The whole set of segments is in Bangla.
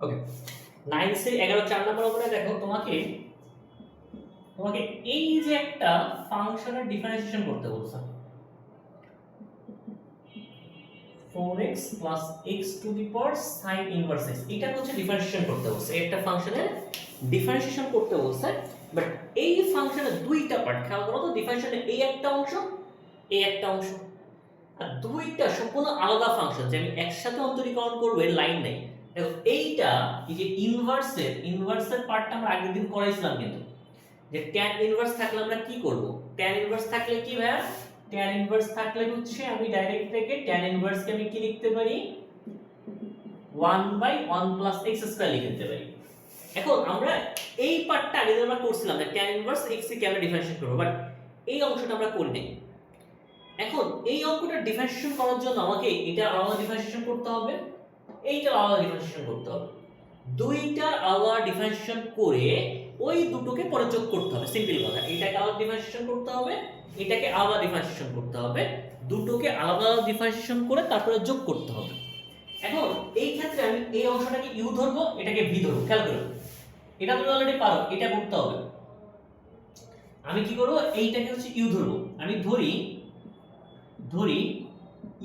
ওকে 9C11 নম্বর উপরে দেখো তোমাকে তোমাকে এই যে একটা ফাংশনের ডিফারেন্সিয়েশন করতে বলছে 4x x to the power sin inverse x এটা হচ্ছে ডিফারেন্সিয়েশন করতে বলছে একটা ফাংশনের ডিফারেন্সিয়েশন করতে বলছে বাট এই ফাংশনের দুইটা পার্ট খেয়াল করো তো ডিফারেন্সিয়েশনের এই একটা অংশ এই একটা অংশ আর দুইটা সম্পূর্ণ আলাদা ফাংশন যে আমি একসাথে অন্তরীকরণ করব এর লাইন নাই দেখো এইটা এই যে ইনভার্সের পার্টটা আমরা আগের দিন করাইছিলাম কিন্তু যে tan ইনভার্স থাকলে আমরা কি করব tan ইনভার্স থাকলে কি ভাই tan ইনভার্স থাকলে হচ্ছে আমি ডাইরেক্ট থেকে tan ইনভার্স কে আমি কি লিখতে পারি 1/1 + x² লিখে দিতে পারি এখন আমরা এই পার্টটা আগে আমরা করছিলাম যে tan ইনভার্স x কে আমরা ডিফারেন্সিয়েট করব বাট এই অংশটা আমরা করি নাই এখন এই অঙ্কটা ডিফারেন্সিয়েশন করার জন্য আমাকে এটা আলাদা ডিফারেন্সিয়েশন করতে হবে এইটা আলাদা ডিফারেন্সিয়েশন করতে হবে দুইটা আলাদা ডিফারেন্সিয়েশন করে ওই দুটোকে পরে যোগ করতে হবে সিম্পল কথা এটাকে আলাদা ডিফারেন্সিয়েশন করতে হবে এটাকে আলাদা ডিফারেন্সিয়েশন করতে হবে দুটোকে আলাদা আলাদা ডিফারেন্সিয়েশন করে তারপরে যোগ করতে হবে এখন এই ক্ষেত্রে আমি এই অংশটাকে ইউ ধরবো এটাকে ভি ধরবো খেয়াল করো এটা তুমি অলরেডি পারো এটা করতে হবে আমি কি করব এইটাকে হচ্ছে ইউ ধরবো আমি ধরি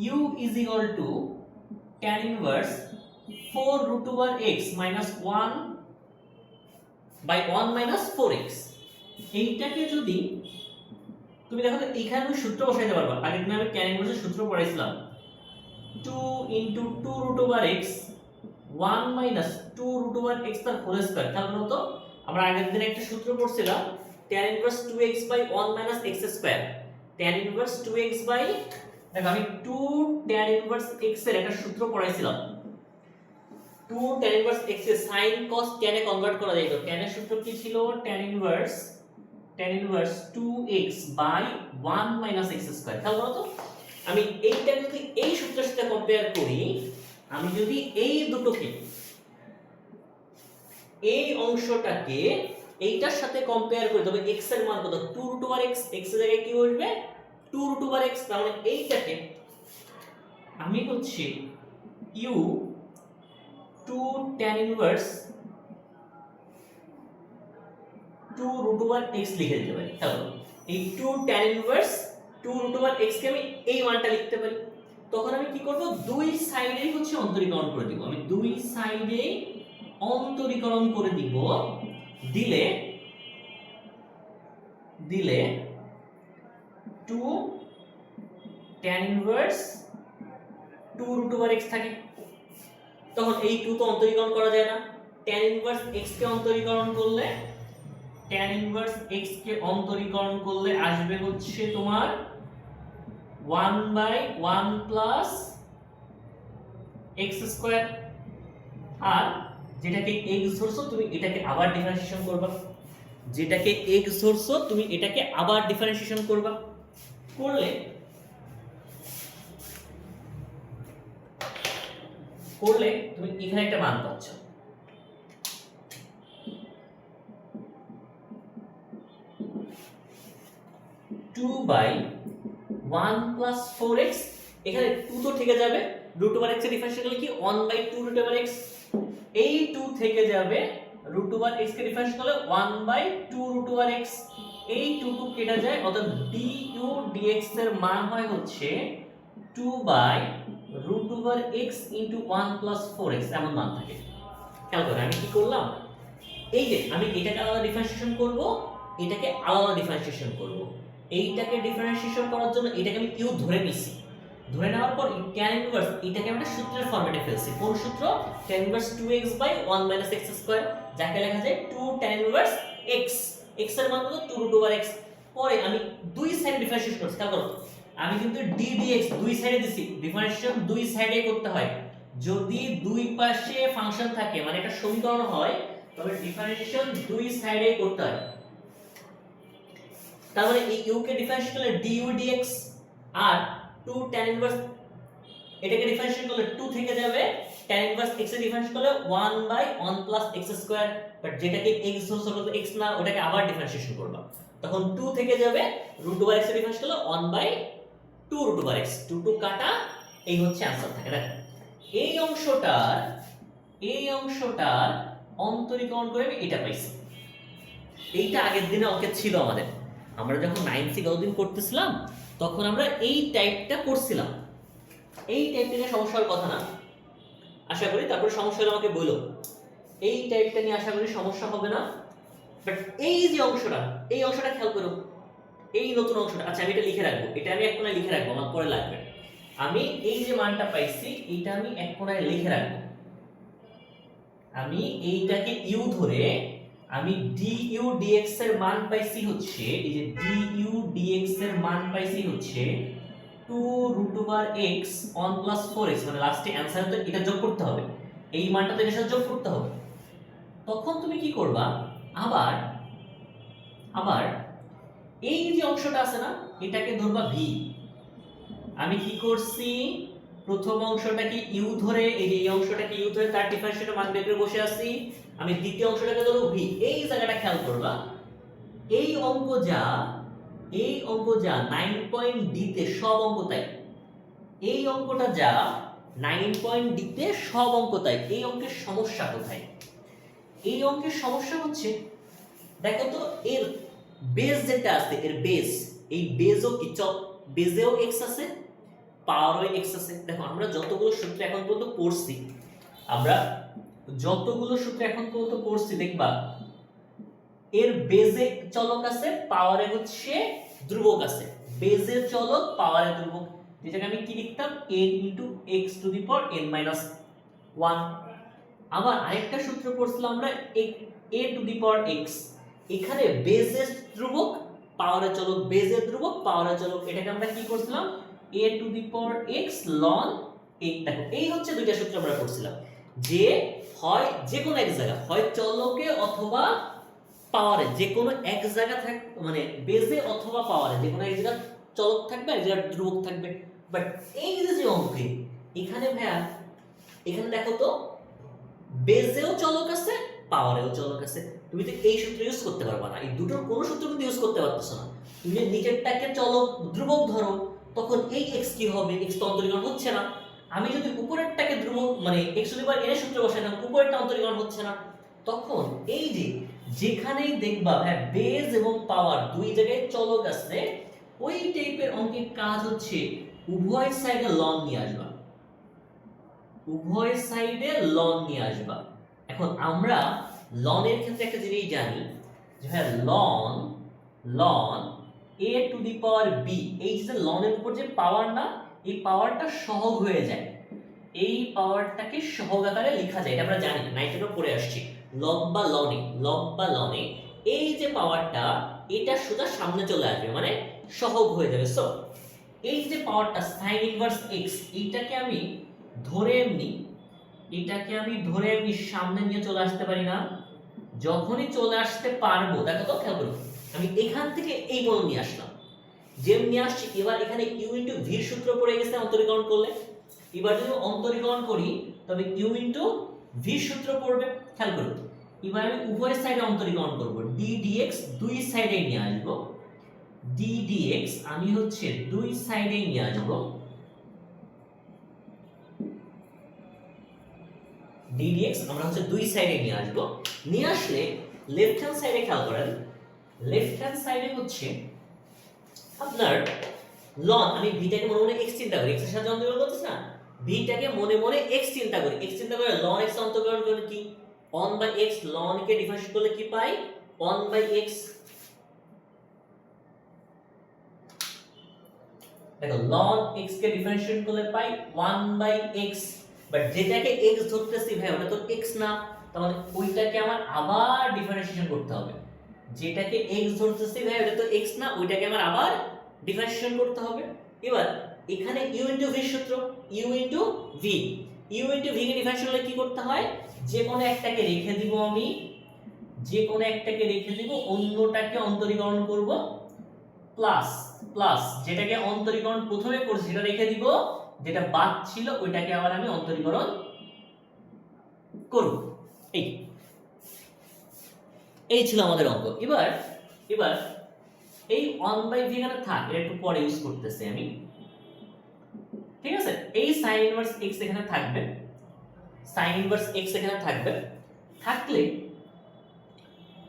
u is equal to tan inverse 4 root over x minus 1/1 minus 4x এইটাকে যদি তুমি দেখো তো এইখানে আমি সূত্র বসাইতে পারবা আগে দিন আমি tan inverse এর সূত্র পড়াইছিলাম 2 into 2 root over x 1 minus 2 root over x তার হোল স্কয়ার খেয়াল করো তো আমরা আগের দিন একটা সূত্র পড়ছিলাম tan inverse 2x by 1 minus x square tan inverse 2x by দেখো আমি 2 tan inverse x এর একটা সূত্র পড়াইছিলাম 2 tan inverse x এর sin cos tan এ কনভার্ট করা যাইতো tan এর সূত্র কি ছিল tan inverse 2x by 1 minus x square খেয়াল করো তো আমি এইটা যদি এই সূত্রের সাথে কম্পেয়ার করি আমি যদি এই দুটোকে এই অংশটাকে এইটার সাথে কম্পেয়ার করি তবে x এর মান কত 2 root over x x এর জায়গায় কি বসবে 2 root over x তাহলে এইটাকে আমি হচ্ছে u 2 tan inverse 2 root over x লিখে দিতে পারি তাহলে এই 2 tan inverse 2 root over x কে আমি এই মানটা লিখতে পারি তখন আমি কি করব দুই সাইডেই হচ্ছে অন্তরীকরণ করে দিব আমি দুই সাইডে অন্তরীকরণ করে দিব দিলে 2 tan inverse 2 root over x থাকে তখন এই 2 তো অন্তরীকরণ করা যায় না tan inverse x কে অন্তরীকরণ করলে আসবে হচ্ছে তোমার 1/1 plus x square আর যেটাকে x ধরছো তুমি এটাকে আবার ডিফারেন্সিয়েশন করবা করলে তুমি এখানে একটা মান পাচ্ছ 2/1 plus 4x এখানে 2 তো থেকে যাবে root over x এর ডিফারেন্সিয়েশন করলে কি 1/2 root over x এই 2 থেকে যাবে root over x কে ডিফারেন্সিয়েশন করলে 1/2 root over x এই 2 কেটে যায় অর্থাৎ du dx এর মান হয় হচ্ছে 2/root over x into 1 plus 4x এমন মান থাকে খেয়াল করো আমি কি করলাম এই যে আমি এটাকে আলাদা ডিফারেন্সিয়েশন করব এটাকে আলাদা ডিফারেন্সিয়েশন করব এইটাকে ডিফারেন্সিয়েশন করার জন্য এটাকে আমি ইউ ধরে নিছি ধরে নেওয়ার পর tan ইনভার্স এটাকে আমরা সূত্রের ফরম্যাটে ফেলছি কোন সূত্র tan inverse 2x by 1 minus x square যাকে লেখা যায় 2 tan ইনভার্স x x এর মান কত 2 root over x পরে আমি দুই সাইডে ডিফারেন্সিয়েশন করছি খেয়াল করো আমি কিন্তু d dx দুই সাইডে দিছি ডিফারেন্সিয়েশন দুই সাইডে করতে হয় যদি দুই পাশে ফাংশন থাকে মানে একটা সমীকরণ হয় তবে ডিফারেন্সিয়েশন দুই সাইডে করতে হয় তার মানে এই u কে ডিফারেন্সিয়েট করলে du dx আর 2 tan ইনভার্স এটাকে ডিফারেন্সিয়েট করলে 2 থেকে যাবে tan ইনভার্স x এর ডিফারেন্সিয়েট করলে 1/1 plus x স্কয়ার বাট যেটাকে x ধরছো তো x না ওটাকে আবার ডিফারেন্সিয়েশন করবা তখন 2 থেকে যাবে root over x এর ডিফারেন্সিয়েট করলে 1/2 root over x 2 কাটা এই হচ্ছে आंसर থাকে দেখো এই অংশটার এই অংশটার অন্তরীকরণ করে আমি এটা পাইছি। এইটা আগের দিনে অঙ্কে ছিল আমাদের, আমরা যখন 9C গতদিন করতেছিলাম তখন আমরা এই টাইপটা করছিলাম। এই টাইপটা নিয়ে সমস্যা হওয়ার কথা না আশা করি, তারপর সমস্যা হলে আমাকে বলো। এই টাইপটা নিয়ে আশা করি সমস্যা হবে না। বাট এই যে অংশটা, এই অংশটা খেয়াল করো, এই নতুন অংশটা, আচ্ছা আমি এটা লিখে রাখবো, এটা আমি এক কোণায় লিখে রাখবো, আমার পরে লাগবে। আমি এই যে মানটা পাইছি এটা আমি এক কোণায় লিখে রাখবো। আমি এইটাকে ইউ ধরে আমি du dx এর মান পাইছি হচ্ছে, এই যে du dx এর মান পাইছি হচ্ছে 2√x 1 + 4x, মানে লাস্টে অ্যানসারে তো এটা যোগ করতে হবে, এই মানটা তো এর সাথে যোগ করতে হবে। তখন তুমি কি করবা, আবার আবার এই যে অংশটা আছে না এটাকে ধরবা v। আমি কি করছি, প্রথম অংশটাকে ইউ ধরে, এই যে এই অংশটাকে ইউ ধরে তার ডিফারেন্সিয়েটের মান বের করে বসে আছি। আমি দ্বিতীয় অংশটাকে ধরব ভি। এই জায়গাটা খেয়াল করবা, এই অঙ্ক যা 9 ডি তে সব অঙ্ক তাই, এই অঙ্কটা যা 9 ডি তে সব অঙ্ক তাই। এই অঙ্কের সমস্যা কোথায়? এই অঙ্কের সমস্যা হচ্ছে, দেখো তো এর বেস যেটা আছে, এর বেস, এই বেসও কি বেসেও এক্স আছে, পাওয়ারও এক্স আছে। দেখো আমরা যতগুলো সূত্র এখন পর্যন্ত পড়ছি, দেখবা এর বেজে চলক আছে, পাওয়ারে হচ্ছে ধ্রুবক আছে। বেজের চলক, পাওয়ারে ধ্রুবক, যেটাকে আমি কি লিখতাম a * x⁻n−1। আবার আরেকটা সূত্র পড়ছিলাম আমরা a⁴x, এখানে বেজের ধ্রুবক, পাওয়ারে চলক, বেজের ধ্রুবক, পাওয়ারে চলক, এটাকে আমরা কি করছিলাম a⁴x ln a। দেখো এই হচ্ছে দুইটা সূত্র আমরা পড়ছিলাম, যে হয় যে কোনো এক জায়গা, হয় চলকে অথবা পাওয়ারে, যে কোনো এক জায়গা থাক, মানে বেজে অথবা পাওয়ারে যে কোনো এক জায়গা চলক থাকবে, এক জায়গা ধ্রুবক থাকবে। বাট এই যে অঙ্কে এখানে ভাইয়া, এখানে দেখো তো বেজেও চলক আছে, পাওয়ারেও চলক আছে। তুমি তো এই সূত্র ইউজ করতে পারবা না, এই দুটোর কোনো সূত্র কিন্তু ইউজ করতে পারতেছ না। তুমি যদি নিচেরটাকে চলক ধ্রুবক ধরো তখন এই x কি হবে, x তো অন্তরীকরণ হচ্ছে না। আমি যদি উপরেরটাকে ধ্রুবক মানে x⁴n এর সূত্র বসাই না, উপরেরটা অন্তরীকরণ হচ্ছে না। তখন এই যে যেখানেই দেখবা হ্যাঁ বেজ এবং পাওয়ার দুই জায়গায় চলক আছে, ওই টাইপের অঙ্কের কাজ হচ্ছে উভয় সাইডে লন নিয়ে আসবা, উভয় সাইডে লন নিয়ে আসবা। এখন আমরা লনের ক্ষেত্রে একটা জিনিস জানি যে হ্যাঁ লন a⁴b, এই যে লনের উপর যে পাওয়ার না, এই পাওয়ারটা সহগ হয়ে যায়, এই পাওয়ারটাকে সহগ আকারে লেখা যায়, এটা আমরা জানি, নাইট্রেটও পড়ে আসছি। লগ বা লনে এই যে পাওয়ারটা, এটা সোজা সামনে চলে আসবে, মানে সহগ হয়ে যাবে। সো এই যে পাওয়ারটা sin ইনভার্স x, এইটাকে আমি ধরে এমনি সামনে নিয়ে চলে আসতে পারি না? যখনই চলে আসতে পারবো, দেখো তো খেয়াল করো, আমি এখান থেকে এই বল নিয়ে আসলাম, যেমনি আসছি, এবার এখানে u * v সূত্র পড়ে গেছে অন্তরীকরণ করলে। এবার যদি অন্তরীকরণ করি তবে u * v সূত্র পড়বে, খেয়াল করো। এবার আমি উভয় সাইডে অন্তরীকরণ করব, d dx দুই সাইডে নিয়ে আসব, d dx আমি হচ্ছে দুই সাইডে নিয়ে আসব, d dx আমরা হচ্ছে দুই সাইডে নিয়ে আসব। নিয়ে আসলে লেফট হ্যান্ড সাইডে খেয়াল করেন, লেফট হ্যান্ড সাইডে হচ্ছে আপনার লন, আমি ভিটাকে মনে মনে x চিন্তা করি, x এর সাথে অন্তরীকরণ করতেছ না, ভিটাকে মনে মনে x চিন্তা করি, x চিন্তা করে ln x অন্তরীকরণ করলে কি 1/x, ln কে ডিফারেন্সিয়েট করলে কি পাই 1/x। দেখো ln x কে ডিফারেন্সিয়েট করলে পাই 1/x, বাট যেটাকে x ধরতেছি ভাই ওটা তো x না, তার মানে ওইটাকে আমার আবার ডিফারেন্সিয়েশন করতে হবে। যেটাকে x ধরতেছি ভাই ওটা তো x না, ওইটাকে আমার আবার ডিফারেন্সিয়েশন করতে হবে। এবার এখানে u * v সূত্র, u * v কে ডিফারেন্সিয়েট করলে কি করতে হয়, যে কোনো একটাকে রেখে দিব, আমি যে কোনো একটাকে রেখে দিব, অন্যটাকে অন্তরীকরণ করব, প্লাস যেটাকে অন্তরীকরণ প্রথমে করছি সেটা রেখে দিব, যেটা বাদ ছিল ওইটাকে আবার আমি অন্তরীকরণ করব। এই ছিল আমাদের অঙ্ক। এবার এই 1/v এখানে থাক, এটা একটু পরে ইউজ করতেছি আমি, ঠিক আছে। এই sin ইনভার্স x এখানে থাকবে, sin ইনভার্স x এখানে থাকবে, থাকলে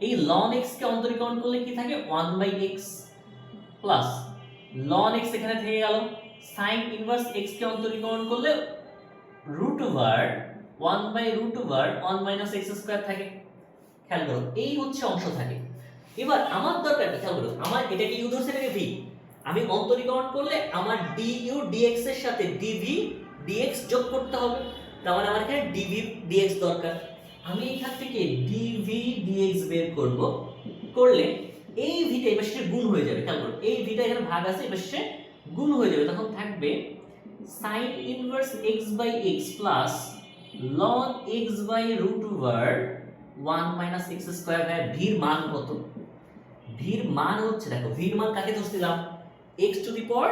এই ln x কে অন্তরীকরণ করলে কি থাকে 1/x প্লাস ln x এখানে থেকে গেল, sin ইনভার্স x কে অন্তরীকরণ করলে রুট ওভার 1/√1 - x² থাকে। খেয়াল করো এই হচ্ছে অংশ থাকে। এবার আমার দরকারটা খেয়াল করো, আমার এটাকে u ধরছে, এটাকে v, আমি অন্তরীকরণ করলে আমার du dx এর সাথে dv dx যোগ করতে হবে, তার মানে আমার এখানে dv dx দরকার। আমি এখান থেকে dv dx বের করব, করলে এই v টা এবার সে গুণ হয়ে যাবে। খেয়াল করো এই v টা এখানে ভাগ আছে, এবার সে গুণ হয়ে যাবে, তখন থাকবে sin inverse x/x plus ln x/√1 - x² হয়। v এর মান কত? v এর মান হচ্ছে, দেখো v এর মান কাকে ধরছিলাম, x to the power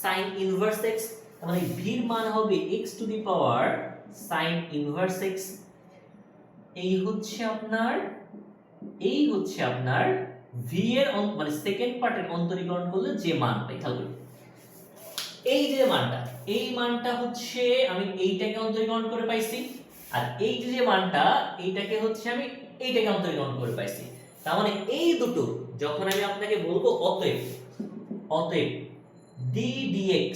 sin inverse x, তার মানে v এর মান হবে x to the power sin inverse x। এই হচ্ছে আপনার v এর মানে সেকেন্ড পার্টের অন্তরীকরণ করলে যে মান পাই। খেয়াল করো এই যে মানটা, এই মানটা হচ্ছে আমি এইটাকে অন্তরীকরণ করে পাইছি, আর এই যে মানটা এইটাকে হচ্ছে আমি এইটাকে অন্তরীকরণ করে পাইছি। তার মানে এই দুটো যখন আমি আপনাকে বলবো অতএব d dx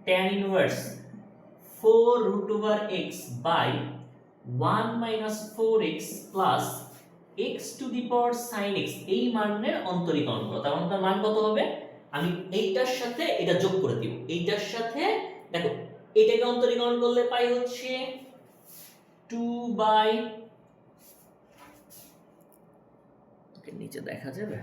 tan inverse 4√x by 1 - 4x plus x to the power sin x, এই মানের অন্তরীকরণ করো, তার মানে তার মান কত হবে, আমি এইটার সাথে এটা যোগ করে দিব, এইটার সাথে দেখো এটাকে অন্তরীকরণ করলে পাই হচ্ছে 2 ওকে নিচে দেখা যাবে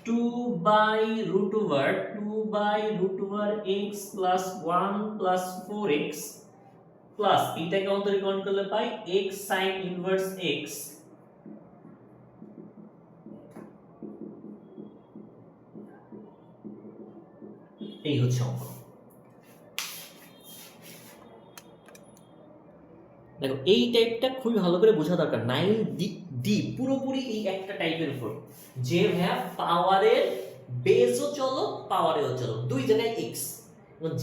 2/√x plus 1 plus 4x plus এটাকে অন্তরীকরণ করলে পাই x sin ইনভার্স x এই হচ্ছে অঙ্ক। দেখো এই টাইপটা খুবই ভালো করে বোঝা দরকার। 9d পুরোপুরি এই একটা টাইপের উপর, যে ভাইয়া পাওয়ারের বেসও চলো পাওয়ারেও চলো দুই জায়গায় x,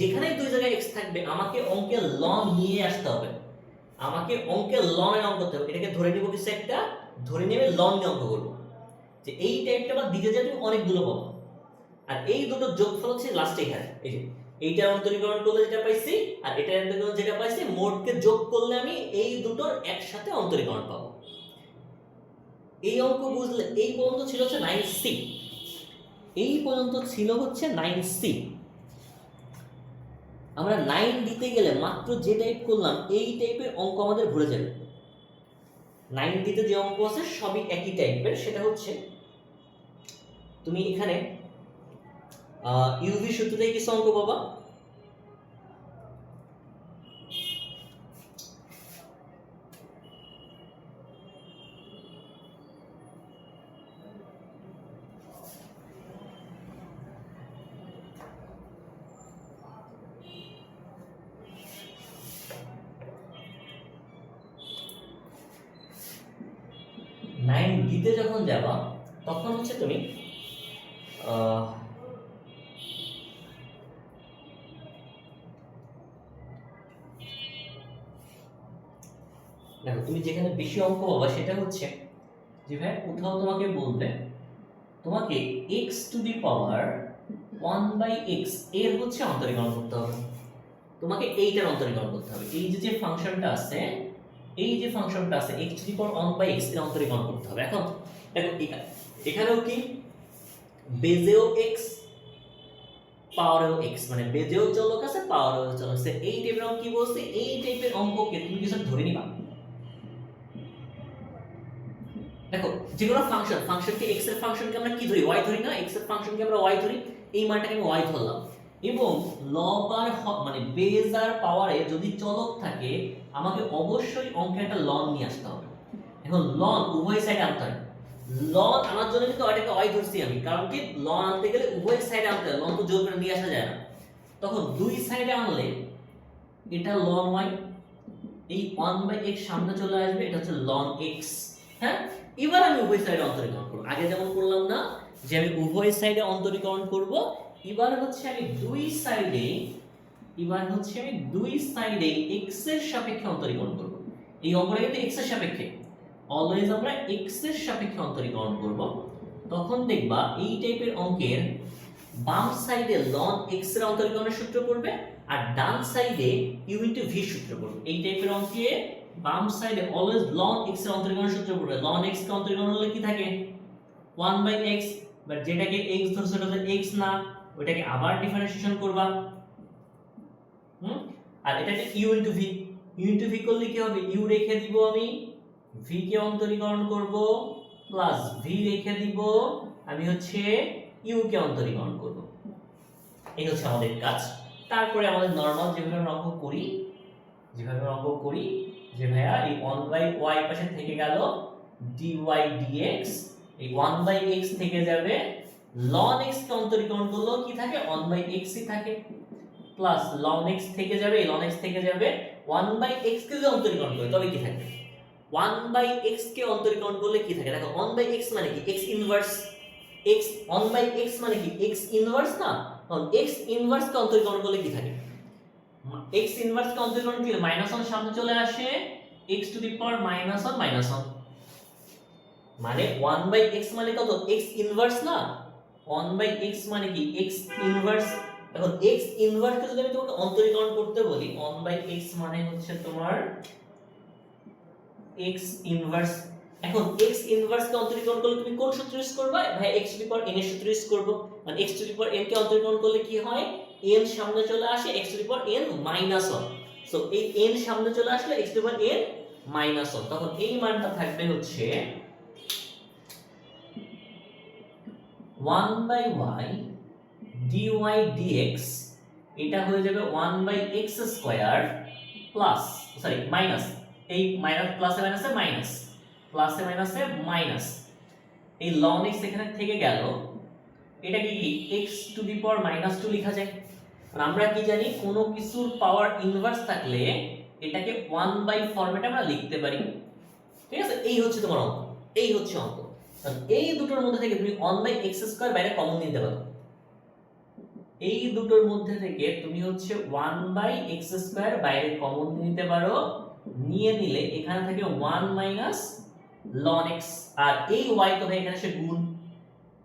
যেখানে দুই জায়গায় x থাকবে আমাকে অঙ্কে লন নিয়ে আসতে হবে, আমাকে অঙ্কে লনের অঙ্ক করতে হবে। এটাকে ধরে নিব কিছু একটা, ধরে নেবে লন নিয়ে অঙ্ক করবো, যে এই টাইপটা বা দিতে যাবে অনেকগুলো পাবো, আর এই দুটো যোগফল হচ্ছে লাস্টে এখানে এই যে এইটার অন্তরীকরণ করলে যেটা পাইছি আর এটার অন্তরীকরণ যেটা পাইছি মোটকে যোগ করলে আমি এই দুটোর একসাথে অন্তরীকরণ পাবো। এই অঙ্ক বুঝলে এই পর্যন্ত ছিল হচ্ছে 9c, এই পর্যন্ত ছিল হচ্ছে 9c। আমরা 9 দিতে গেলে মাত্র যে টাইপ করলাম এই টাইপের অঙ্ক আমাদের ভরে যাবে। 9 দিতে যে অঙ্ক আছে সবই একই টাইপের, সেটা হচ্ছে তুমি এখানে ইউভি সূত্রতে কিছু অঙ্ক পাবা, দিতে যখন যাবা তখন হচ্ছে তুমি দেখো তুমি যেখানে বেশি অঙ্ক পাবা সেটা হচ্ছে যে ভাই কোথাও তোমাকে বলবে তোমাকে x to the power 1/x এর হচ্ছে অন্তরীকরণ করতে হবে, তোমাকে এইটার অন্তরীকরণ করতে হবে। এই যে ফাংশনটা আছে, এই যে ফাংশনটা আছে x to the power 1/x এর অন্তরীকরণ করতে হবে। এখন দেখো এখানেও কি বেজেও x পাওয়ারেও x, মানে বেজেও চলক আছে পাওয়ারেও চলক আছে। এই টাইপের অঙ্ক কি বলছে, এই টাইপের অঙ্ককে তুমি কিছু ধরে নিবা। দেখো যে কোনো ফাংশনকে x এর ফাংশনকে আমরা কি ধরি, y ধরি না, x এর ফাংশনকে আমরা y ধরি, এই মানটাকে আমি y ধরলাম, এবং লব আর মানে বেজ আর পাওয়ারে যদি চলক থাকে আমাকে অবশ্যই অঙ্কে একটা লন নিয়ে আসতে হবে। এখন লন উভয় সাইডে আনতে হয়, লন আনার জন্য কিন্তু ওইটাকে y ধরছি আমি, কারণ কি লন আনতে গেলে উভয় সাইডে আনতে হয়, লন তো জোর করে নিয়ে আসা যায় না। তখন দুই সাইডে আনলে এটা লন y, এই 1/x সামনে চলে আসবে, এটা হচ্ছে লন x। হ্যাঁ, এবার আমি উভয় সাইডে অন্তরীকরণ করব, আগে যেমন করলাম না যে আমি উভয় সাইডে অন্তরীকরণ করব। এবার হচ্ছে আমি দুই সাইডে x এর সাপেক্ষে অন্তরীকরণ করব। এই অঙ্কটা কিন্তু x এর সাপেক্ষে, অলওয়েজ আমরা x এর সাপেক্ষে অন্তরীকরণ করব। তখন দেখবা এই টাইপের অঙ্কের বাম সাইডে ln x এর অন্তরীকরণের সূত্র পড়বে আর ডান সাইডে u * v সূত্র পড়বে। এই টাইপের অঙ্কে বাম সাইডে অলওয়েজ ln x এর অন্তরীকরণের সূত্র পড়বে। ln x কে অন্তরীকরণ করলে কি থাকে 1/x, বাট যেটাকে x ধরছো ওটা x না, ওটাকে আবার ডিফারেন্সিয়েশন করবা। আর এটাকে u * v, করলে কি হবে, u রেখে দিব আমি, v কে অন্তরীকরণ করব, প্লাস v রেখে দিব আমি হচ্ছে u কে অন্তরীকরণ করব। এই হচ্ছে আমাদের কাজ। তারপরে আমাদের নরমাল যেভাবে অঙ্ক করি যে ভাইয়া এই 1/y পাশে থেকে গেল dy dx, এই 1/x থেকে যাবে, ln x কে অন্তরীকরণ করলেও কি থাকে 1/x ই থাকে, প্লাস ln x থেকে যাবে, ln x থেকে যাবে 1/x কে যদি অন্তরীকরণ করি তবে কি থাকে 1/x কে অন্তরীকরণ করলে কি থাকে, দেখো 1/x মানে কি x ইনভার্স, x 1/x মানে কি x ইনভার্স না, তখন x ইনভার্স কে অন্তরীকরণ করলে কি থাকে, x ইনভার্স কে অন্তরীকরণ করলে -1 সামনে চলে আসে, x টু দি পাওয়ার -1 মানে 1/x মানে কত x ইনভার্স না, 1/x মানে কি x ইনভার্স। এখন x ইনভার্স কে যদি আমি তোমাকে অন্তরীকরণ করতে বলি 1/x মানে হচ্ছে তোমার x ইনভার্স। এখন x ইনভার্স কে অন্তরীকরণ করলে তুমি কোন সূত্র ইউজ করবে ভাই, x to the power n এর সূত্র ইউজ করব। মানে x to the power n কে অন্তরীকরণ করলে কি হয়, n সামনে চলে আসে x to the power n -1, so এই n সামনে চলে আসলে x to the power n -1, তখন এই মানটা থাকবে হচ্ছে 1/y dy dx, এটা হয়ে যাবে 1/x square plus sorry minus, এই মাইনাস প্লাসে মাইনাসে মাইনাস, প্লাসে মাইনাসে মাইনাস, এই ln x এখানে থেকে গেল, এটাকে কি x টু দি পাওয়ার -2 লেখা যায়। আর আমরা কি জানি কোনো কিছুর পাওয়ার ইনভার্স থাকলে এটাকে 1/, ফরম্যাটে আমরা লিখতে পারি, ঠিক আছে। এই হচ্ছে তোমার অঙ্ক, এই হচ্ছে অঙ্ক। এই দুটোর মধ্যে থেকে তুমি 1/x স্কয়ার বাইরে কমন নিতে পারো, এই দুটোর মধ্যে থেকে তুমি হচ্ছে 1/x স্কয়ার বাইরে কমন নিতে পারো, নিয়ে নিলে এখানে থাকে 1 মাইনাস ln x, আর এই y তো ভাই এখানে সে গুণ,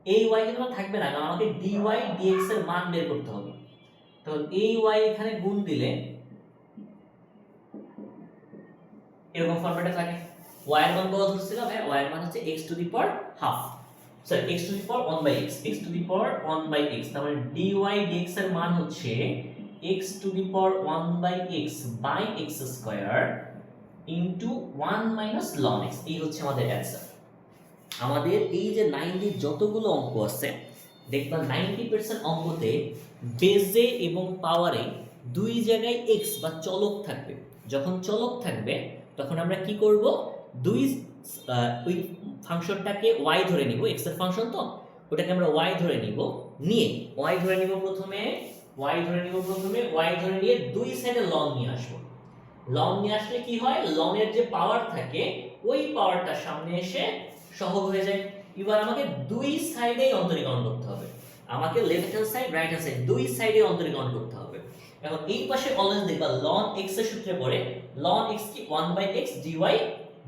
এই y কিন্তু থাকবে না, কারণ আমাকে dy dx এর মান বের করতে হবে। তো এই y এখানে গুণ দিলে এরকম ফরম্যাটে থাকে। y এর মান কত ধরছিলাম ভাই, y এর মান হচ্ছে x to the power half, sorry x to the power 1/x, x to the power 1/x, তার মানে dy dx এর মান হচ্ছে x to the power 1/x by x square into 1 minus ln x। এই হচ্ছে আমাদের অ্যানসার। আমাদের এই যে 90 যতগুলো অঙ্ক আছে দেখবা 90% অঙ্কতে বেজে এবং পাওয়ারে দুই জায়গায় x বা চলক থাকবে। যখন চলক থাকবে তখন আমরা কি করব, ওই ফাংশনটাকে y ধরে নিব, x এর ফাংশন তো ওটাকে আমরা y ধরে নিব, নিয়ে y ধরে নিব প্রথমে, y ধরে নিয়ে দুই সাইডে ln নিয়ে আসবো। ln নিয়ে আসলে কি হয়, ln এর যে পাওয়ার থাকে ওই পাওয়ারটা সামনে এসে সহগ হয়ে যায়। এবার আমাকে দুই সাইডেই অন্তরীকরণ করতে হবে, আমাকে left hand side right hand side দুই সাইডে অন্তরীকরণ করতে হবে। এখন এই পাশে অলওয়েজ দেখবা ln x এর সূত্রে পড়ে, ln x কি 1/x dy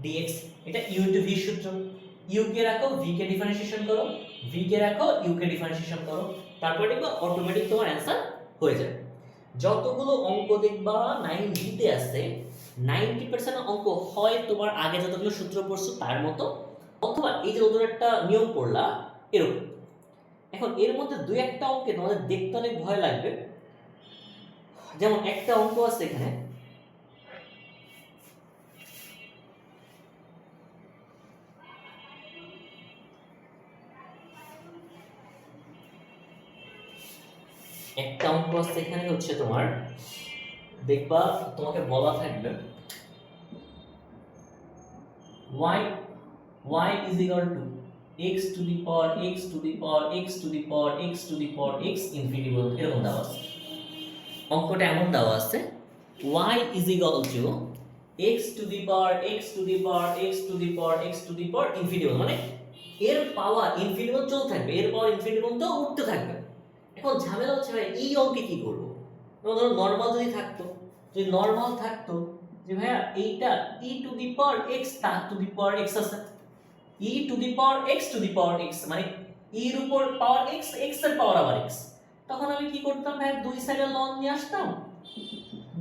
dx, এটা u * v সূত্র। u কে রাখো, v কে ডিফারেন্সিয়েশন করো, v কে রাখো, u কে ডিফারেন্সিয়েশন করো, তারপর দেখবা অটোমেটিক তোমার অ্যানসার হয়ে যাবে। যতগুলো অঙ্ক দেখবা 90 তে আছে 90% অঙ্ক হয় তোমার আগে যতগুলো সূত্র পড়ছো তার মতো, অথবা এই যে নতুন একটা নিয়ম পড়লা এরকম। এখন এর মধ্যে দুই একটা অঙ্কে তোমাদের দেখতে অনেক ভয় লাগবে, যেমন একটা অঙ্ক আছে এখানে, হচ্ছে তোমার দেখবা তোমাকে বলা থাকবে y is equal to x to the power x to the power x to the power x to the power x infinity পর্যন্ত এরকম দেওয়া আছে। অঙ্কটা এমন দেওয়া আছে y is equal to x to the power x to the power x to the power x to the power infinity, মানে এর পাওয়ার ইনফিনিটি পর্যন্ত চলতে থাকবে, এর পাওয়ার ইনফিনিটি পর্যন্ত উঠতে থাকবে। এখন ঝামেলা হচ্ছে ভাই এই অঙ্কে কি করবো? ধরো নর্মাল যদি থাকতো, যদি নর্মাল থাকতো যে ভাইয়া এইটা e to the power x, তা টু দি পাওয়ার এক্স আছে, e to the power x to the power x, মানে এর উপর পাওয়ার এক্স, এক্স এর পাওয়ার আবার এক্স। তখন আমি কি করতাম ভাই, দুই সাইডে লন নিয়ে আসতাম,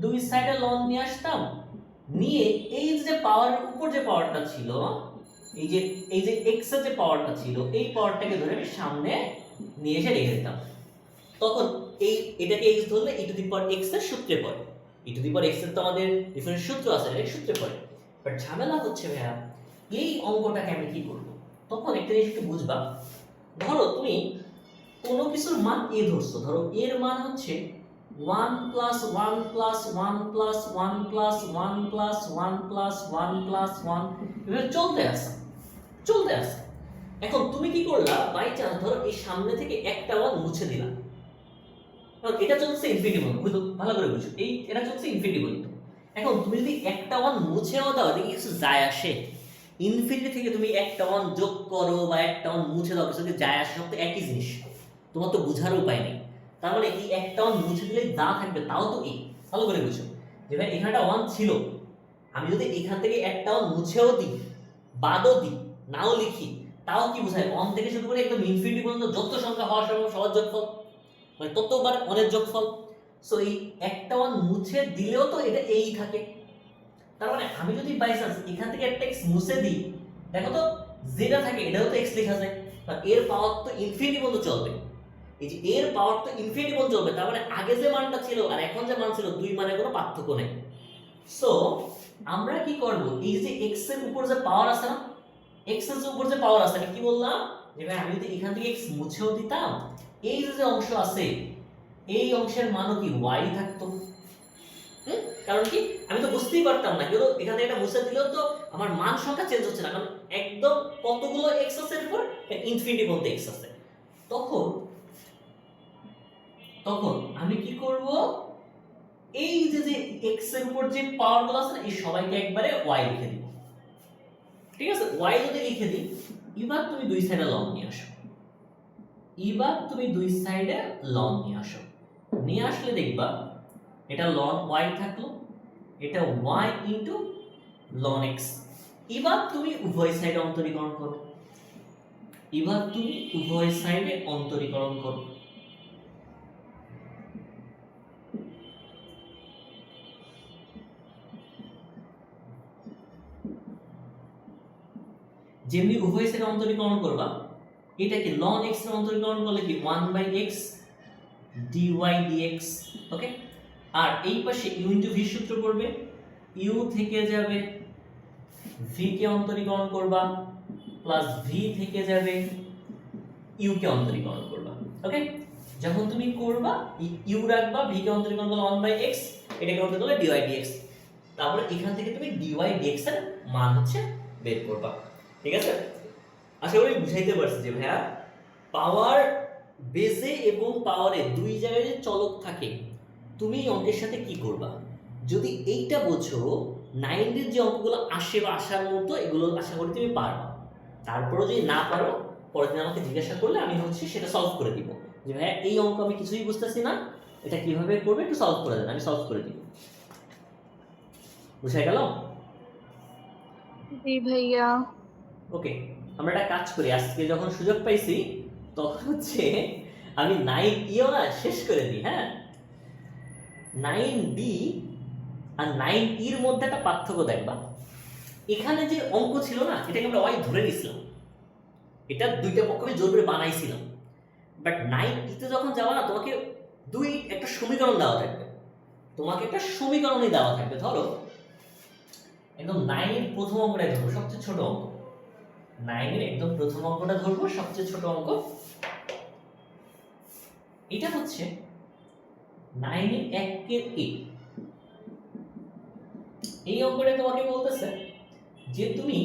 দুই সাইডে লন নিয়ে আসতাম, নিয়ে এই যে পাওয়ারের উপর যে পাওয়ারটা ছিল, এই যে এক্স এর যে পাওয়ারটা ছিল, এই পাওয়ারটাকে ধরে আমি সামনে নিয়ে এসে রেখে দিতাম। তখন এটাকে x ধরলে e two the power x এর সূত্রে পড়ে, e two the power x এর তো আমাদের ডিফারেন্ট সূত্র আছে, এটা সূত্রে পড়ে। বাট ঝামেলা হচ্ছে ভাইয়া এই অঙ্কটাকে আমি কি করব? তখন একটা জিনিস একটু বুঝবা, ধরো তুমি কোনো কিছুর মান a ধরছো, ধরো এর মান হচ্ছে 1 plus 1 plus 1 plus 1 plus 1 plus 1 plus 1 plus 1, এভাবে চলতে আছে। এখন তুমি কি করলা, বাই চান্স ধরো এই সামনে থেকে একটা 1 মুছে দিলা, কারণ এটা চলছে ইনফিনিটি পর্যন্ত, বুঝো ভালো করে বুঝো, এটা চলছে ইনফিনিটি পর্যন্ত। এখন তুমি যদি একটা 1 মুছেও দাও, দেখি কিছু যায় আসে? ইনফিনিটি থেকে তুমি একটা 1 যোগ করো বা একটা 1 মুছে দাও, কিছু কি যায় আসে? সব তো একই জিনিস, তোমার তো বুঝার উপায় নেই। তার মানে এই একটা 1 মুছে দিলে যা থাকবে তাও তো এই, ভালো করে বুঝো যে ভাই এখানে একটা 1 ছিল, আমি যদি এখান থেকে একটা 1 মুছেও দিই, বাদও দিই, নাও লিখি, তাও কি বোঝায়? 1 থেকে শুরু করে একদম ইনফিনিটি পর্যন্ত যত সংখ্যা হওয়া সম্ভব সবার যোগফল, মানে ততবার অনেক যোগফল। সো এই একটা 1 মুছে দিলেও তো এটা এই থাকে। তার মানে আমি যদি বাই চান্স এখান থেকে একটা x মুছে দিই, দেখো তো যেটা থাকে এটাও তো x লেখা যায়, কারণ এর পাওয়ার তো ইনফিনিটি পর্যন্ত চলবে। এই যে এর পাওয়ার তো ইনফিনিটি পর্যন্ত চলবে, তার মানে আগে যে মানটা ছিল আর এখন যে মান ছিল, দুই মানের কোনো পার্থক্য নেই। সো আমরা কি করব, এই যে x এর উপর যে পাওয়ার আছে না, x এর উপর যে পাওয়ার আছে, আমি কি বললাম যে ভাই আমি যদি এখান থেকে x মুছেও দিতাম, এই যে অংশ আছে এই অংশের মানও কি y থাকতো। কারণ কি আমি তো বুঝতেই পারতাম না, কিন্তু এখান থেকে এটা মুছে দিলেও তো আমার মান সংখ্যা চেঞ্জ হচ্ছে না, কারণ একদম কতগুলো x আছে এর উপর, ইনফিনিটি পর্যন্ত x আছে। তখন আমি কি করব, এই যে x এর উপর যে পাওয়ারগুলো আছে না, এই সবাইকে একবারে y লিখে দিব। ঠিক আছে, y যদি লিখে দিই, এবার তুমি দুই সাইডে লন নিয়ে আসো, নিয়ে আসলে দেখবা এটা লন y থাকলো, এটা y ইনটু লন x। এবার তুমি উভয় সাইডে অন্তরীকরণ করো, যেমনি উভয় সাইডে অন্তরীকরণ করবা, এটাকে ln x এর অন্তরীকরণ করলে কি 1/x dy dx, ওকে। আর এই পাশে u ইনটু v সূত্র পড়বে, u থেকে যাবে v কে অন্তরীকরণ করবা, প্লাস v থেকে যাবে u কে অন্তরীকরণ করবা, ওকে। যখন তুমি করবা u রাখবা, v কে অন্তরীকরণ করলে 1/x, এটাকে অন্তরীকরণ করলে dy dx, তারপরে এখান থেকে তুমি dy dx এর মান হচ্ছে বের করবা। ঠিক আছে, আশা করি বুঝাইতে পারছি যে ভাইয়া পাওয়ার বেসে এবং পাওয়ারে দুই জায়গায় যে চলক থাকে, তুমি অঙ্কের সাথে কি করবা? যদি এইটা বোঝো, 9 এর যে অঙ্কগুলো আসে বা আসার মতো, এগুলো আশা করি তুমি পারবা। তারপরে যদি না পারো, পরের দিন আমাকে জিজ্ঞাসা করলে আমি হচ্ছে সেটা সলভ করে দিব, যে ভাইয়া এই অঙ্ক আমি কিছুই বুঝতেছি না, এটা কিভাবে করবে একটু সলভ করে দেন, আমি সলভ করে দিব। বুঝা গেল? জি ভাইয়া। ওকে, আমরা একটা কাজ করি, আজকে যখন সুযোগ পাইছি তখন হচ্ছে আমি 9E না শেষ করে দিই। হ্যাঁ, 9B আর 9E এর মধ্যে একটা পার্থক্য দেখবা। এখানে যে অঙ্ক ছিল না, এটাকে আমরা y ধরে নিছিলাম, এটা দুইটা পক্ষকে জোর করে বানাইছিলাম। বাট 9E তে যখন যাওয়া না, তোমাকে একটা সমীকরণ দেওয়া থাকবে, ধরো একদম 9 এর প্রথম অঙ্কটাই ধরবো, সবচেয়ে ছোট অঙ্ক। 9 এর একদম প্রথম অঙ্কটা ধরবো, সবচেয়ে ছোট অঙ্ক। এটা হচ্ছে 9 এর 1 এর a। এই অঙ্কটা তোমাকে বলতেছে যে তুমি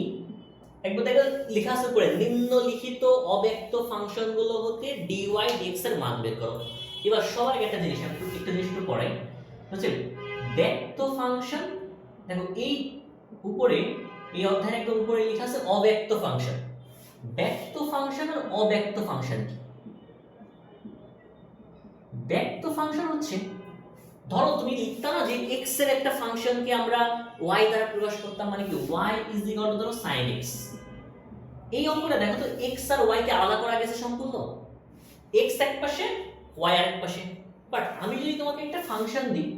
একবার দেখো লেখা আছে উপরে, নিম্নলিখিত অব্যক্ত ফাংশনগুলো হতে dy dx এর মান বের করো। এবার সবার আগে একটা জিনিস একটু পড়াই, হচ্ছে ব্যক্ত ফাংশন। দেখো এই উপরে, এই অধ্যায়ের একদম উপরে লেখা আছে অব্যক্ত ফাংশন। ব্যক্ত ফাংশন আর অব্যক্ত ফাংশন কি? ব্যক্ত ফাংশন হচ্ছে, ধরো তুমি লিখতা না যে x এর একটা ফাংশনকে আমরা y দ্বারা প্রকাশ করতাম, মানে কি y ইজ ইকুয়াল টু ধরো sin x। এই অঙ্কটা দেখো তো x আর y কে আলাদা করা গেছে সম্পূর্ণ, x এক পাশে y আরেক পাশে। বাট আমি যদি তোমাকে একটা ফাংশন দিই,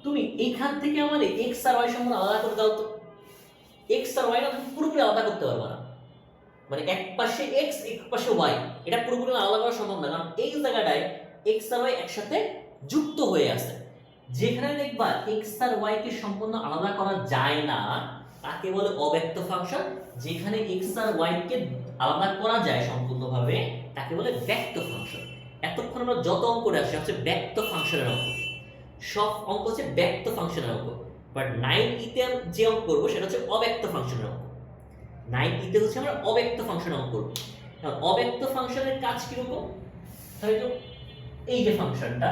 তুমি এইখান থেকে আমাদের x আর y সম্পূর্ণ আলাদা করে দাও তো। x আর y না তুমি পুরোপুরি আলাদা করতে পারবে না, মানে এক পাশে x এক পাশে y, এটা পুরোপুরি আলাদা করা সম্ভব না, কারণ এই জায়গাটায় x আর y একসাথে যুক্ত হয়ে আছে। যেখানে দেখবা x আর y কে সম্পূর্ণ আলাদা করা যায় না তাকে বলে অব্যক্ত ফাংশন, যেখানে x আর y কে আলাদা করা যায় সম্পূর্ণভাবে তাকে বলে ব্যক্ত ফাংশন। এতক্ষণ আমরা যত অঙ্ক করে আসছি হচ্ছে ব্যক্ত ফাংশনের অঙ্ক, সব অঙ্ক হচ্ছে ব্যক্ত ফাংশনের অঙ্ক। বাট 9 তে যে অঙ্ক করবো সেটা হচ্ছে অব্যক্ত ফাংশনের অঙ্ক। 9 তে হচ্ছে আমরা অব্যক্ত ফাংশন অঙ্ক করব। কারণ অব্যক্ত ফাংশনের কাজ কি রকম, তাহলে তো এই যে ফাংশনটা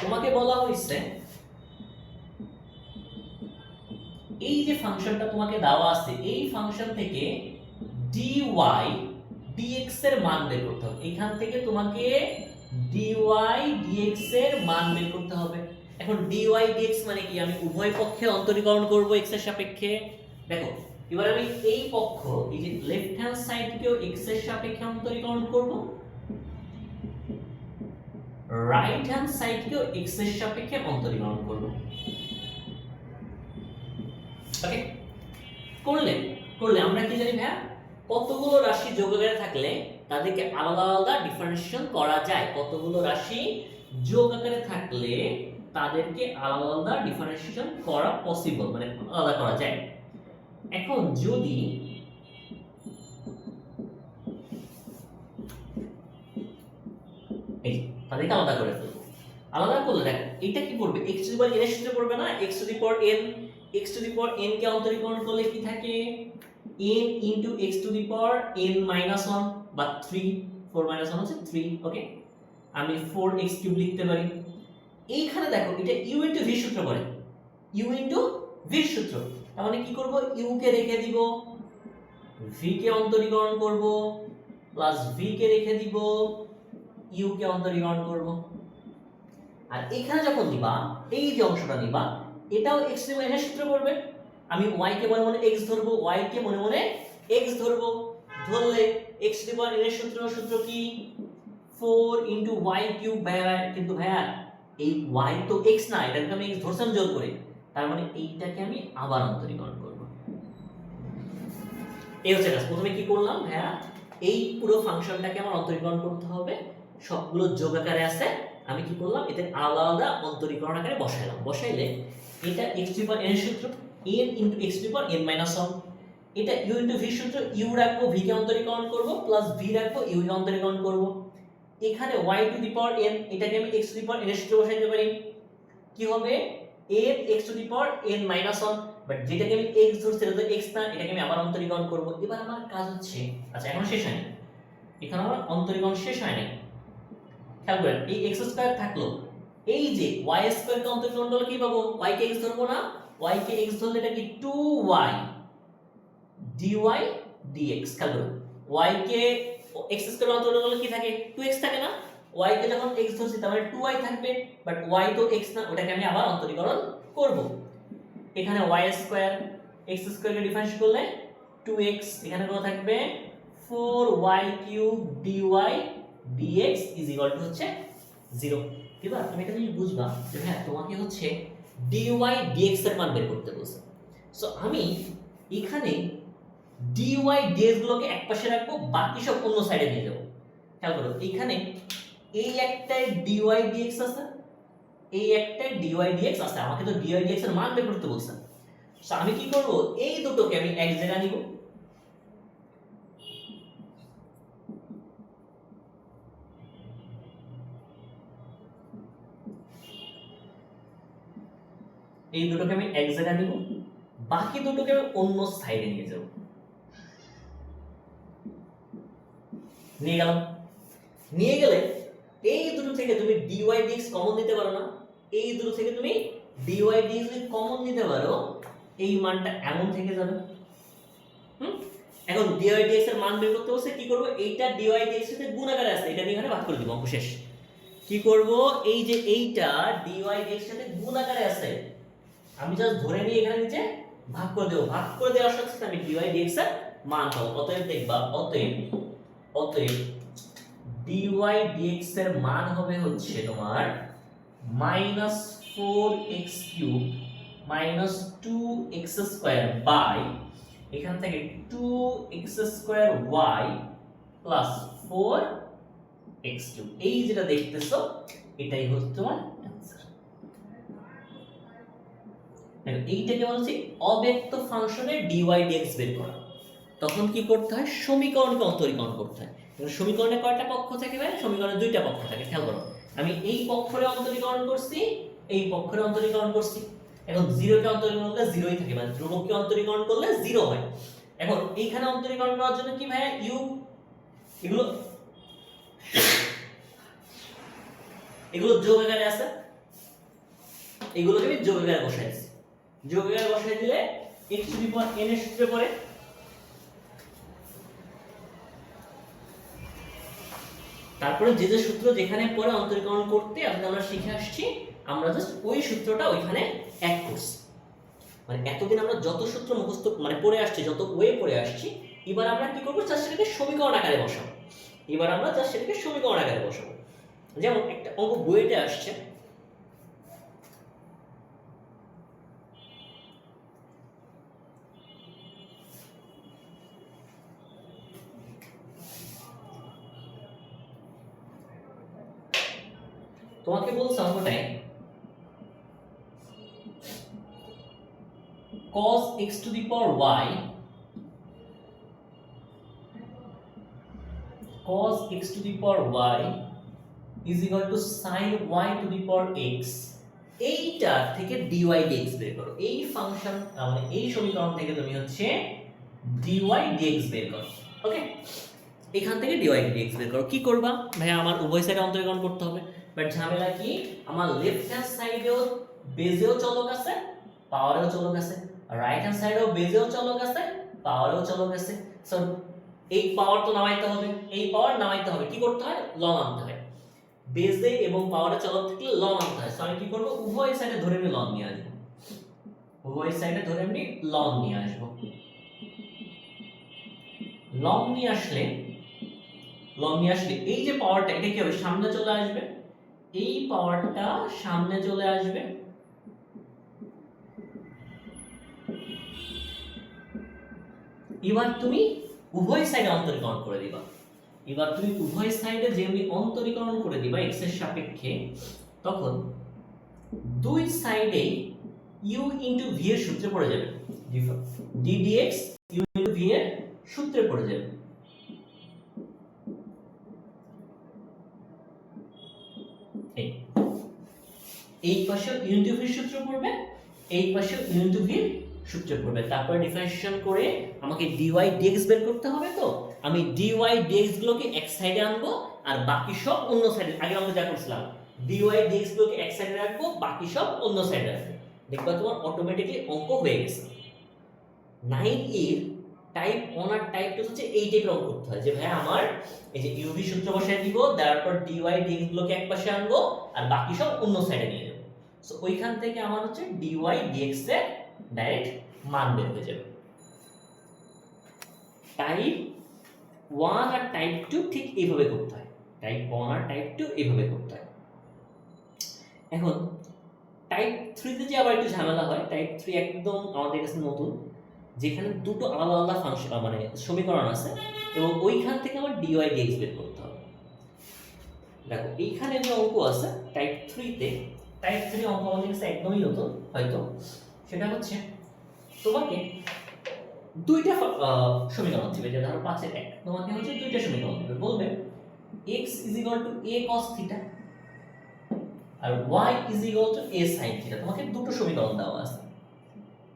তোমাকে বলা হয়েছে, এই যে ফাংশনটা তোমাকে দেওয়া আছে এই ফাংশন থেকে dy dx এর মান বের করতে হবে। এখান থেকে তোমাকে dy dx এর মান বের করতে হবে। এখন dy dx মানে কি, আমি উভয় পক্ষে অন্তরীকরণ করব x এর সাপেক্ষে। দেখো এবার আমি এই পক্ষ, এই যে লেফট হ্যান্ড সাইডকেও x এর সাপেক্ষে অন্তরীকরণ করব, রাইট হ্যান্ড সাইডকেও x এর সাপেক্ষে অন্তরীকরণ করব। ওকে, করলে আমরা কি জানি ভাইয়া, কতগুলো রাশি যোগ আকারে থাকলে তাদেরকে আলাদা আলাদা ডিফারেন্সিয়েশন করা যায়। কতগুলো রাশি যোগ আকারে থাকলে তাদেরকে আলাদা আলাদা ডিফারেন্সিয়েশন করা পসিবল, মানে আলাদা করা যায়। এখন যদি এই তাদেরকে আলাদা করে ফেলবো, আলাদা করলে দেখো এটা কি পড়বে, x to the power n এর সাথে পড়বে না, x to the power n, x to the power n কে অন্তরীকরণ করলে কি থাকে, n into x to the power n minus 1 বা 3, 4 মাইনাস 1 হচ্ছে 3। ওকে, আমি 4x কিউব লিখতে পারি। এইখানে দেখো এটা u ইনটু v সূত্র পড়ে, u ইনটু v সূত্র, তার মানে কি করব, u কে রেখে দিব, v কে অন্তরীকরণ করব, প্লাস v কে রেখে দিব, u কে অন্তরীকরণ করব। আর এখানে যখন নিবা, এই যে অংশটা নিবা, এটাও x এর সূত্র পড়বে। আমি y কে মনে মনে x ধরবো, y কে মনে মনে x ধরবো, ধরলে x to the power n এর সূত্র কি 4 ইনটু y কিউব। কিন্তু ভাইয়া এই y তো x না, এটাকে আমি x ধরছিলাম জোর করে, তার মানে এইটাকে আমি আবার অন্তরীকরণ করব। এই হচ্ছে কাজ। প্রথমে কি করলাম ভাইয়া, এই পুরো ফাংশনটাকে আমার অন্তরীকরণ করতে হবে, সবগুলো যোগ আকারে আছে, আমি কি করলাম এতে আলাদা আলাদা অন্তরীকরণ আকারে বসাইলাম। বসাইলে এটা x to the power n এর সূত্র, n into x to the power n minus 1, এটা u ইনটু v সূত্র, u রাখবো, v কে অন্তরীকরণ করব, প্লাস v রাখবো, u কে অন্তরীকরণ করব। এখানে y two the power n, এটাকে আমি x to the power n এর সূত্রে বসাইতে পারি, কি হবে n x to the power n minus 1, but যেটাকে আমি x ধরছি সেটা তো x না, এটাকে আমি আবার অন্তরীকরণ করব। এবার আমার কাজ হচ্ছে, আচ্ছা এখন শেষ হয়নি, এখানে আমার অন্তরীকরণ শেষ হয়নি, খেয়াল করেন এই x স্কয়ার থাকলো, এই যে y স্কয়ার কে অন্তরীকরণ করলে কি পাবো, y কে x ধরবো না, y কে x ধরলে এটা কি 2y dy dx। খেয়াল করুন y কে x স্কয়ার অন্তরীকরণ করলে কি থাকে, 2x থাকে না, y কে যখন x ধরছি তার মানে 2y থাকবে, বাট y তো x না, ওটাকে আমি আবার অন্তরীকরণ করব। এখানে y স্কয়ার, x স্কয়ার কে ডিফারেন্সিয়েট করলে 2x, এখানে কত থাকবে 4y cube dy dx is equal to হচ্ছে 0। এবার তুমি এটা যদি বুঝবা যে হ্যাঁ তোমাকে হচ্ছে dy dx এর মান বের করতে বলছে, সো আমি এখানে dy dx গুলোকে একপাশে রাখবো, বাকি সব অন্য সাইডে নিয়ে যাব। খেয়াল করো এখানে এই একটাই dy dx আছে, এই একটাই dy dx আছে, আমাকে তো dy dx এর মান বের করতে বলছে, সো আমি কি করব, এই দুটোকে আমি এক জায়গায় নিব, এই দুটোকে আমি এক জায়গায় নিব, বাকি দুটোকে আমি অন্য সাইডে নিয়ে যাব। নিয়ে গেলাম, নিয়ে গেলে এই দুটো থেকে তুমি dy dx কমন নিতে পারো না, এই দুটো থেকে তুমি dy dx যদি কমন নিতে পারো এই মানটা এমন থেকে যাবে। এখন dy dx এর মান বের করতে বলছে, কি করব, এইটা dy dx এর সাথে গুণ আকারে আছে, এটা দিয়ে এখানে ভাগ করে দিব, অঙ্ক শেষ। কি করব, এই যে এইটা dy dx এর সাথে গুণ আকারে আছে, আমি জাস্ট ধরে নিয়ে এখানে নিচে ভাগ করে দেব, ভাগ করে দেওয়ার সাথে সাথে আমি dy dx এর মান পাবো। অতএব দেখবা, অতএব dy dx এর মান হবে হচ্ছে তোমার -4x³ - 2x² বাই এখান থেকে 2x² y প্লাস 4x³ এই যেটা দেখতেছো এটাই হচ্ছে তোমার অ্যানসার। এইটাকে বলছি অব্যক্ত ফাংশনের dy dx বের করা। তখন কি করতে হয়, সমীকরণকে অন্তরীকরণ করতে হয়। সমীকরণে কয়টা পক্ষ থাকে ভাই? সমীকরণে দুইটা পক্ষ থাকে, খেয়াল করো। আমি এই পক্ষরে অন্তরীকরণ করছি, এই পক্ষরে অন্তরীকরণ করছি। এখন 0 কে অন্তরীকরণ করলে 0ই থাকে, মানে ধ্রুবককে অন্তরীকরণ করলে 0 হয়। এখন এইখানে অন্তরীকরণ করার জন্য কি ভাই, এগুলো যোগ আকারে আছে, এগুলোকে আমি যোগ আকারে বসাইছি। যোগ আকারে বসাই দিলে x⁴ n এর সূত্রে পড়ে। তারপরে যে যে সূত্র যেখানে পরে অন্তরীকরণ করতে আমরা শিখে আসছি, আমরা জাস্ট ওই সূত্রটা ওইখানে অ্যাড করছি। মানে এতদিন আমরা যত সূত্র মুখস্থ মানে পড়ে আসছি, যত ওয়ে পড়ে আসছি, এবার আমরা কি করব, জাস্ট সেটাকে সমীকরণ আকারে বসাবো। যেমন একটা অঙ্ক বইতে আসছে, তোমাকে বলছে অঙ্কটায় cos x⁴y is equal to sin y⁴x, এইটা থেকে dy dx বের করো। এই ফাংশন মানে এই সমীকরণ থেকে তুমি হচ্ছে dy dx বের করো। ওকে, এখান থেকে dy dx বের করো। কি করবা ভাই, আমার উভয় সাইডে অন্তরীকরণ করতে হবে। বাট ঝামেলা কি, আমার লেফট হ্যান্ড সাইডেও বেজেও চলক আছে, পাওয়ারেও চলক আছে, রাইট হ্যান্ড সাইডেও বেজেও চলক আছে, পাওয়ারেও চলক আছে। সো এই পাওয়ার তো নামাইতে হবে, এই পাওয়ার নামাইতে হবে, কি করতে হয়, লব আনতে হয়। বেজে এবং পাওয়ারে চলক থাকলে লব আনতে হয়। সো আমি কি করব, উভয় সাইডে ধরে নিয়ে লব নিয়ে আসবো, লব নিয়ে আসলে এই যে পাওয়ারটা, এটা কি হবে, সামনে চলে আসবে, এই পাওয়ারটা সামনে চলে আসবে। এবার তুমি উভয় সাইডে অন্তরীকরণ করে দিবা। যেমনি অন্তরীকরণ করে দিবা x এর সাপেক্ষে, তখন দুই সাইডে u * v এর সূত্রে পড়ে যাবে, d dx u * v এর সূত্রে পড়ে যাবে। এই পাশে u * v এর সূত্র পড়বে, এই পাশে u * v এর সূত্রে পড়বে। তারপর ডিফারেন্সিয়েশন করে আমাকে dy dx বের করতে হবে। তো আমি dy dx গুলোকে এক সাইডে আনবো আর বাকি সব অন্য সাইডে, আগে আমরা যা করছিলাম dy dx গুলোকে এক সাইডে রাখবো, বাকি সব অন্য সাইডে রাখবো। দেখবা তোমার অটোমেটিক্যালি অঙ্ক হয়ে গেছে। 9 এর টাইপ 1 আর টাইপ 2 হচ্ছে এই টাইপের অঙ্ক করতে হয়, যে ভাই আমার এই যে u v সূত্র বসায় দিব, তারপর dy dx গুলোকে এক পাশে আনবো আর বাকি সব অন্য সাইডে নিয়ে যাব। সো ওইখান থেকে আমার হচ্ছে dy dx এর ডাইরেক্ট মান বের হয়ে যাবে। টাইপ 1 আর টাইপ 2 ঠিক এইভাবে করতে হয়, এখন টাইপ 3 তে যে আবার একটু ঝামেলা হয়। টাইপ 3 একদম আমাদের কাছে নতুন, যেখানে দুটো আলাদা আলাদা ফাংশন মানে সমীকরণ আছে এবং ওইখান থেকে আমার dy dx বের করতে হবে। দেখো এইখানে যে অঙ্ক আছে টাইপ 3 অঙ্ক আমাদের কাছে একদমই নতুন হয়তো, সেটা হচ্ছে তোমাকে দুইটা সমীকরণ দিবে, যে ধরো 5 এর 1, তোমাকে হচ্ছে দুইটা সমীকরণ দিবে, বলবে x = a cos θ R y = a sin θ। তোমাকে দুটো সমীকরণ দেওয়া আছে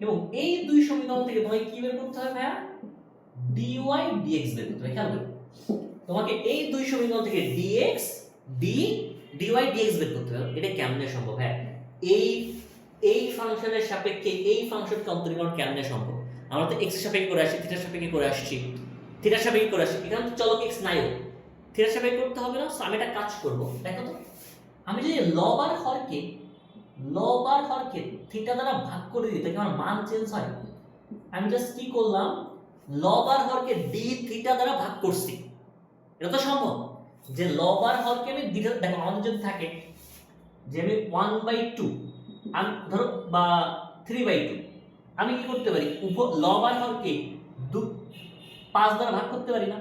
এবং এই দুই সমীকরণ থেকে তোমাকে কি বের করতে হবে ভাইয়া, dy dx বের করতে হবে। খেয়াল করো, তোমাকে এই দুই সমীকরণ থেকে dy dx বের করতে হবে। এটা কেমনে সম্ভব? হ্যাঁ, এই ফাংশনের সাপেক্ষে এই ফাংশনকে অন্তরীকরণ কেমনে সম্ভব? আমরা তো এক্স সাপেক্ষে করে আসছি, থিটার সাপেক্ষে করে আসছি, থিটার সাপেক্ষে করে আসছি, এখানে তো চলক এক্স নাইও, থিটার সাপেক্ষে করতে হবে না। সো আমি একটা কাজ করব, দেখো তো, আমি যদি লব আর হরকে থিটা দ্বারা ভাগ করে দিই তাহলে আমার মান চেঞ্জ হয়। আমি জাস্ট কি করলাম, লব আর হরকে ডি থিটা দ্বারা ভাগ করছি। এটা তো সম্ভব যে লব আর হরকে আমি দেখো আমাদের যদি থাকে যে আমি 1/2 আমি ধরো বা 3/2, আমি কি করতে পারি, লব আর হরকে 5 দ্বারা ভাগ করতে পারি না?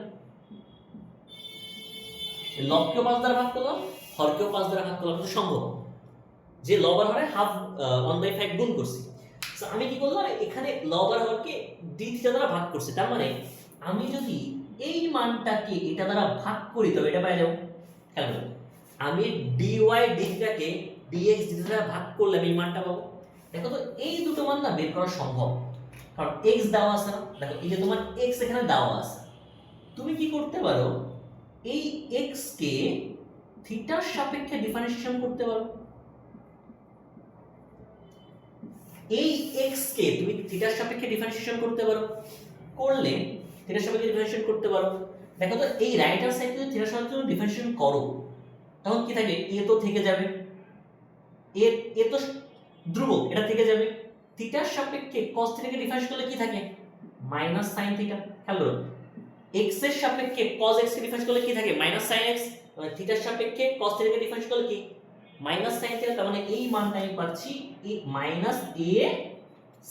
লবকেও 5 দ্বারা ভাগ করলাম, হরকেও 5 দ্বারা ভাগ করলাম, এটা সম্ভব যে লব আর হরে হাফ 1/5 গুণ করছি। সো আমি কি করলাম, এখানে লব আর হরকে ডি থিটা দ্বারা ভাগ করছি, তার মানে আমি যদি এই মানটাকে এটা দ্বারা ভাগ করি তবে এটা পাই যাব। খেয়াল করো, আমি dy dθ কে dx dθ দ্বারা ভাগ করলে আমি এই মানটা পাবো। দেখো তো এই দুটো মান না বের করা সম্ভব, কারণ x দেওয়া আছে না। দেখো এই যে তোমার x এখানে দেওয়া আছে, তুমি কি করতে পারো, এই x কে থিটার সাপেক্ষে ডিফারেন্সিয়েশন করতে পারো। এই x কে তুমি থিটার সাপেক্ষে ডিফারেন্সিয়েশন করতে পারো, করলে থিটার সাপেক্ষে ডিফারেন্সিয়েশন করতে পারো। দেখো তো এই রাইট হ্যান্ড সাইড যদি থিটার সাপেক্ষে ডিফারেন্সিয়েশন করো তখন কি থাকে, এ তো থেকে যাবে, এ তো ধ্রুবক, এটা থেকে যাবে। থিটার সাপেক্ষে cos থিটাকে ডিফারেন্স করলে কি থাকে, minus sin theta. Hello, x এর সাপেক্ষে cos x কে ডিফারেন্স করলে কি থাকে, মাইনাস sin x। মানে থিটার সাপেক্ষে cos থিটাকে ডিফারেন্স করলে কি, মাইনাস sin থিটা। তার মানে এই মানটা আমি পাচ্ছি মাইনাস a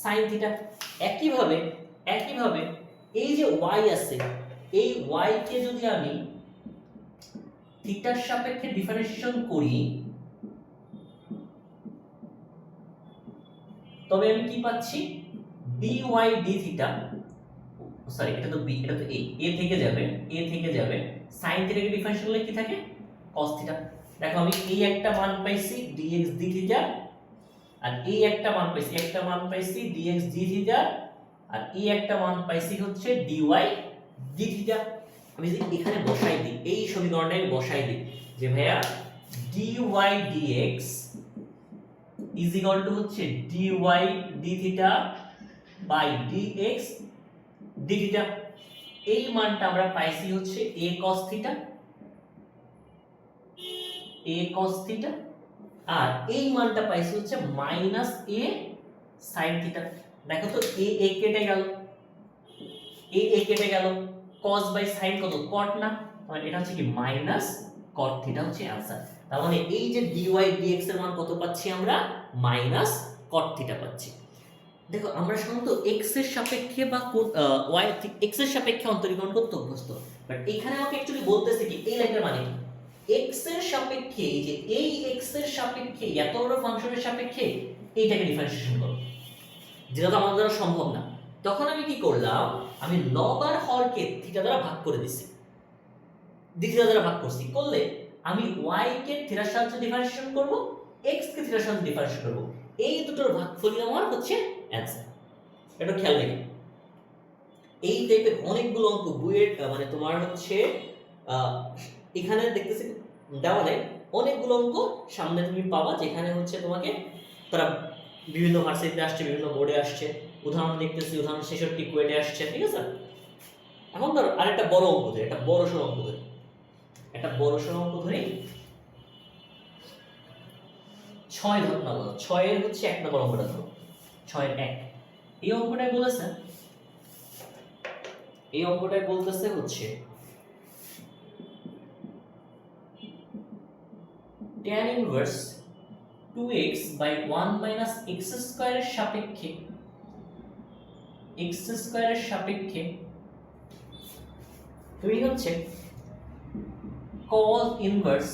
sin থিটা। একইভাবে এই যে y আছে, এই y কে যদি আমি থিটার সাপেক্ষে ডিফারেন্সিয়েশন করি তবে আমি কি পাচ্ছি, dy dθ, সরি এটা তো b, এটা তো a থেকে যাবে, sin থিটাকে ডিফারেন্সিয়েশন করলে কি থাকে, cos থিটা। দেখো আমি এই একটা মান পাইছি dx dθ, আর এই একটা মান পাইছি dx dθ, আর এই একটা মান পাইছি হচ্ছে dy dθ। আমি যদি এখানে বসাই দিই, এই সমীকরণটা আমি বসাই দিই যে ভাইয়া dy dx is equal to হচ্ছে dy dθ by dx dθ। এই মানটা আমরা পাইছি হচ্ছে a cos থিটা, আর এই মানটা পাইছি হচ্ছে মাইনাস a sin থিটা। দেখো তো a কেটে গেল, cos বাই sin কত, cot না, মানে এটা হচ্ছে কি মাইনাস cot থিটা হচ্ছে आंसर। তার মানে এই যে dy dx এর মান কত পাচ্ছি আমরা, মাইনাস cot থিটা পাচ্ছি। দেখো আমরা সাধারণত x এর সাপেক্ষে বা y x এর সাপেক্ষে অন্তরীকরণ করতে অভ্যস্ত, বাট এখানে আমাকে অ্যাকচুয়ালি বলতেছে কি এই লাইনের মানে কি, x এর সাপেক্ষে, এই যে এই x এর সাপেক্ষে এত বড় ফাংশনের সাপেক্ষে এইটাকে ডিফারেন্সিয়েশন করো, যেটা তো আমাদের দ্বারা সম্ভব না। তখন আমি কি করলাম, আমি লব আর হরকে থিটা দ্বারা ভাগ করে দিছি, থিটা দ্বারা ভাগ করছি, করলে আমি y কে থিটার সাহায্যে ডিফারেন্সিয়েশন করব, x কে থিটার সাহায্যে ডিফারেন্সিয়েশন করব, এই দুটোর ভাগফলই আমার হচ্ছে অ্যানসার। এটা খেয়াল রেখো, এই টাইপের অনেকগুলো অঙ্ক বুয়েট মানে তোমার হচ্ছে এখানে দেখতেছি দেওয়া নেই, অনেকগুলো অঙ্ক সামনে তুমি পাবা যেখানে হচ্ছে তোমাকে তারা বিভিন্ন ভার্সিটিতে আসছে, বিভিন্ন বোর্ডে আসছে, উদাহরণ দেখতেছি, উদাহরণ 66 কুয়েটে আসছে, ঠিক আছে। এখন ধর আরেকটা বড় অঙ্ক ধরে, একটা বড় সড় অঙ্ক ধরে, 6 ধর না, 6 এর হচ্ছে 1 নম্বর অঙ্কটা ধরো, 6 এর 1। এই অঙ্কটাই বলতেছে হচ্ছে tan inverse 2x by 1 minus x স্কয়ারের সাপেক্ষে তুমি হচ্ছে cos inverse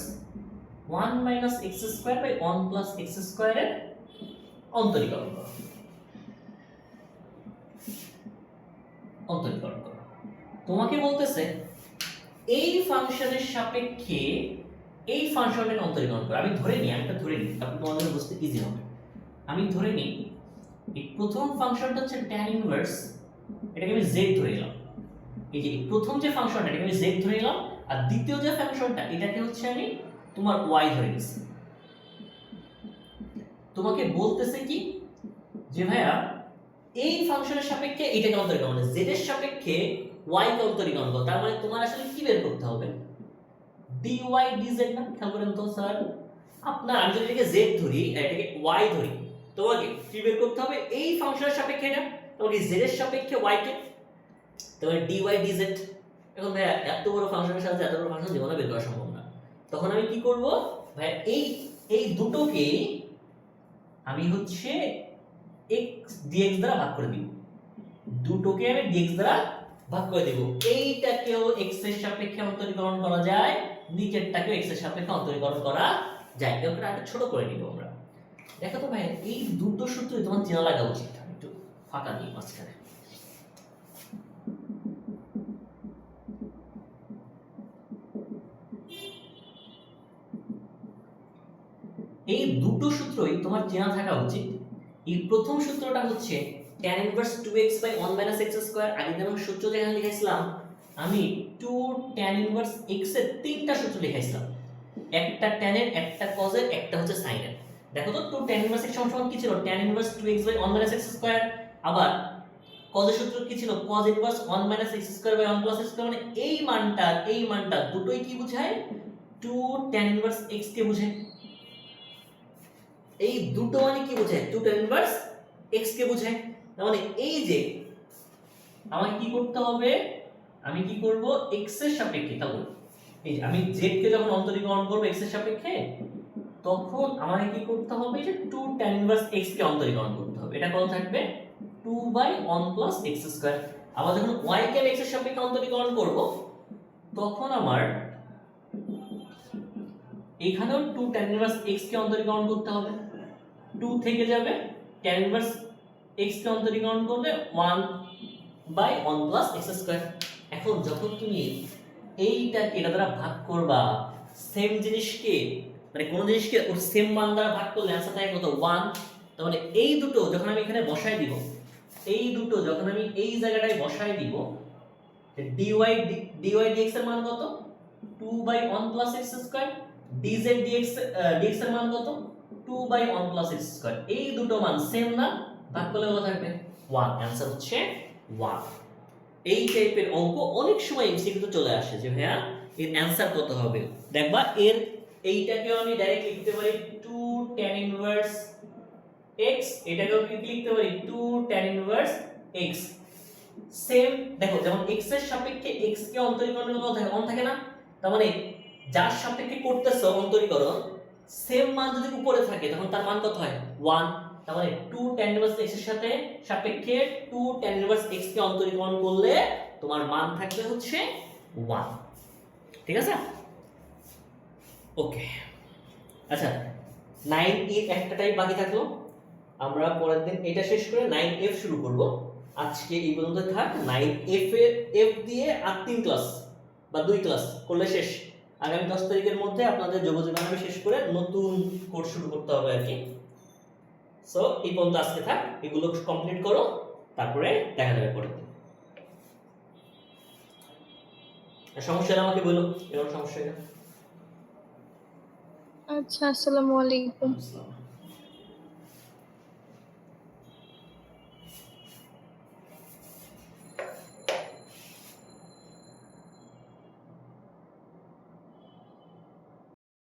1 minus x square by 1 plus x স্কয়ারের অন্তরীকরণ করো। তোমাকে বলতেছে এই ফাংশনের সাপেক্ষে এই ফাংশনের অন্তরীকরণ করো। আমি ধরে নিই, তারপর তোমাদের বুঝতে ইজি হবে। আমি ধরে নিই এই প্রথম ফাংশনটা হচ্ছে tan ইনভার্স, এটাকে আমি z ধরে নিলাম। এই যে প্রথম যে ফাংশনটা এটাকে আমি z ধরে নিলাম, আর দ্বিতীয় যে ফাংশনটা এটাকে হচ্ছে আমি তোমার y ধরে নিছি। তোমাকে বলতেছে কি যে ভাইয়া এই ফাংশনের সাপেক্ষে এটাকে অন্তরীকরণ মানে z এর সাপেক্ষে y কে অন্তরীকরণ করো, তার মানে তোমার আসলে কি বের করতে হবে, dy dz না? খেয়াল করেন তো স্যার, আপনার আমি যদি এটাকে z ধরি আর এটাকে y ধরি, তোমাকে কি বের করতে হবে, এই ফাংশনের সাপেক্ষে না, তোমাকে z এর সাপেক্ষে y কে, তাহলে dy dz। এখন ভাইয়া এত বড় ফাংশনের সাথে এত বড় ফাংশন জীবনে বের করা সম্ভব না, তখন আমি কি করব ভাইয়া, এই এই দুটোকে আমি হচ্ছে x dx দ্বারা ভাগ করে দিব, দুটোকে আমি dx দ্বারা ভাগ করে দেব। এইটাকেও x এর সাপেক্ষে অন্তরীকরণ করা যায়, নিচেরটাকেও x এর সাপেক্ষে অন্তরীকরণ করা যায়। এরপর আরেকটু ছোট করে নিব আমরা। দেখো তো ভাই, এই দুটো সূত্রই তোমার চেনা লাগা উচিত। আমি একটু ফাঁকা দিই মাঝখানে। এই দুটো সূত্রই তোমার চেনা থাকা উচিত। এই প্রথম সূত্রটা হচ্ছে tan ইনভার্স 2x 1 - x²। আগে যেমন সূত্র যেখানে লিখেছিলাম, আমি 2 tan ইনভার্স x এর তিনটা সূত্র লিখেছিলাম, একটা tan এর, একটা cos এর, একটা হচ্ছে sin এর। দেখো তো 2 tan ইনভার্স x সমান কি ছিল, tan ইনভার্স 2x 1 - x²। আবার cos এর সূত্র কি ছিল, cos ইনভার্স 1 - x² 1 + x²। মানে এই মানটা দুটোই কি বোঝায়, 2 tan ইনভার্স x কে বোঝায়। এই দুটো মানে কি বোঝায়, 2 tan ইনভার্স x কে বোঝায়। তার মানে এই যে আমাকে কি করতে হবে, আমি কি করব, x এর সাপেক্ষে, তাহলে এই যে আমি z কে যখন অন্তরীকরণ করব x এর সাপেক্ষে, তখন আমাকে কি করতে হবে, যে 2 tan ইনভার্স x কে অন্তরীকরণ করতে হবে। এটা কত থাকবে, 2/1 + x²। আবার যখন y কে আমি x এর সাপেক্ষে অন্তরীকরণ করব, তখন আমার এখানেও 2 tan ইনভার্স x কে অন্তরীকরণ করতে হবে, 2 থেকে যাবে, tan ইনভার্স x কে অন্তরীকরণ করলে 1/1 + x²। এখন যখন তুমি এইটাকে এটা দ্বারা ভাগ করবা, সেম জিনিসকে মানে কোন জিনিসকে ওর সেম মান দ্বারা ভাগ করলে आंसर থাকে কত, 1। তার মানে এই দুটো যখন আমি এখানে বসায় দিব, এই দুটো যখন আমি এই জায়গাটায় বসায় দিব, dy dx এর মান কত, 2/1 + x², dz dx এর মান কত, 2/1 + x²। এই দুটো মান সেম না, ভাগ করলে কত থাকবে, 1। आंसर হচ্ছে 1। এই টাইপের অঙ্ক অনেক সময় এমসিকিউ চলে আসে যে ভাইয়া এর आंसर কত হবে। দেখবা এর এইটাকেও আমি ডাইরেক্ট লিখতে পারি 2 tan ইনভার্স x, এটাকেও কি লিখতে পারি 2 tan ইনভার্স x। সেম দেখো, যেমন x এর সাপেক্ষে x কে অন্তরীকরণ করলে থাকে 1 থাকে না, তার মানে যার সাপেক্ষে করতেছো অন্তরীকরণ, সেম মান যদি উপরে থাকে তখন তার মান কত হয়, 1। তার মানে 2 tan ইনভার্স x এর সাথে সাপেক্ষে 2 tan ইনভার্স x কে অন্তরীকরণ করলে তোমার মান থাকবে হচ্ছে 1। ঠিক আছে, ওকে। আচ্ছা, 9e একটা টাইপ বাকি থাকলো, আমরা পরের দিন এটা শেষ করে 9f শুরু করব। আজকে এই পর্যন্ত থাক। 9f এর f দিয়ে আর 3 ক্লাস বা 2 ক্লাস করলে শেষ। আগামী 10 তারিখের মধ্যে আপনাদের যোগজীবন শেষ করে নতুন কোর্স শুরু করতে হবে আর কি। সো এই পর্যন্ত আজকে থাক, এগুলো কমপ্লিট করো, তারপরে দেখা যাবে পরের দিন। সমস্যা হলে আমাকে বলো, এমন সমস্যা না। আচ্ছা, আসসালামু আলাইকুম। আসসালাম।